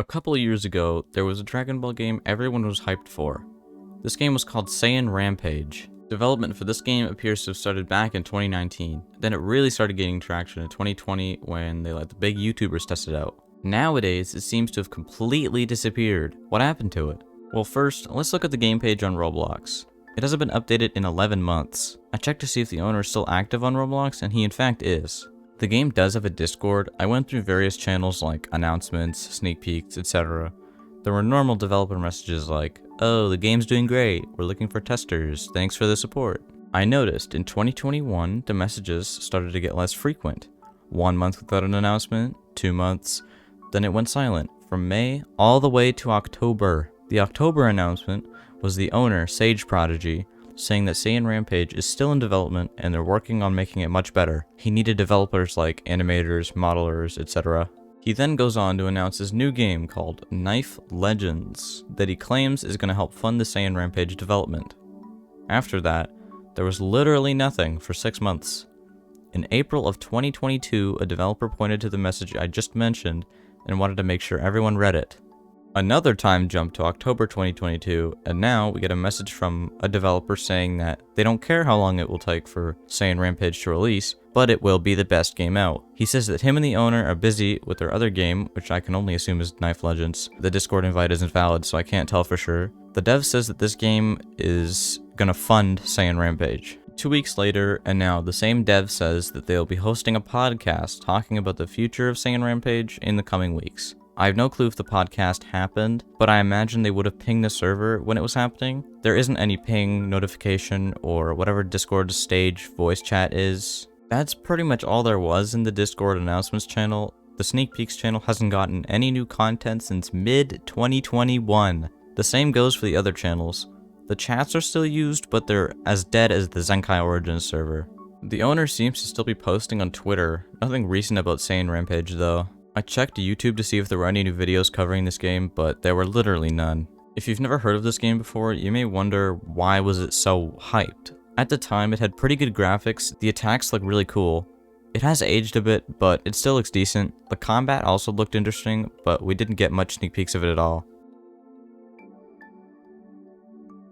A couple of years ago, there was a Dragon Ball game everyone was hyped for. This game was called Saiyan Rampage. Development for this game appears to have started back in 2019. Then it really started gaining traction in 2020 when they let the big YouTubers test it out. Nowadays, it seems to have completely disappeared. What happened to it? Well, first, let's look at the game page on Roblox. It hasn't been updated in 11 months. I checked to see if the owner is still active on Roblox, and he in fact is. The game does have a Discord. I went through various channels like announcements, sneak peeks, etc. There were normal developer messages like, "Oh, the game's doing great, we're looking for testers, thanks for the support." I noticed in 2021, the messages started to get less frequent. 1 month without an announcement, 2 months, then it went silent, from May all the way to October. The October announcement was the owner, Sage Prodigy, saying that Saiyan Rampage is still in development and they're working on making it much better. He needed developers like animators, modelers, etc. He then goes on to announce his new game called Knife Legends that he claims is going to help fund the Saiyan Rampage development. After that, there was literally nothing for 6 months. In April of 2022, a developer pointed to the message I just mentioned and wanted to make sure everyone read it. Another time jumped to October 2022, and now we get a message from a developer saying that they don't care how long it will take for Saiyan Rampage to release, but it will be the best game out. He says that him and the owner are busy with their other game, which I can only assume is Knife Legends. The Discord invite isn't valid, so I can't tell for sure. The dev says that this game is gonna fund Saiyan Rampage. 2 weeks later, and now the same dev says that they'll be hosting a podcast talking about the future of Saiyan Rampage in the coming weeks. I have no clue if the podcast happened, but I imagine they would have pinged the server when it was happening. There isn't any ping, notification, or whatever Discord stage voice chat is. That's pretty much all there was in the Discord announcements channel. The Sneak Peeks channel hasn't gotten any new content since mid-2021. The same goes for the other channels. The chats are still used, but they're as dead as the Zenkai Origins server. The owner seems to still be posting on Twitter. Nothing recent about Saiyan Rampage though. I checked YouTube to see if there were any new videos covering this game, but there were literally none. If you've never heard of this game before, you may wonder why was it so hyped. At the time, it had pretty good graphics, the attacks look really cool. It has aged a bit, but it still looks decent. The combat also looked interesting, but we didn't get much sneak peeks of it at all.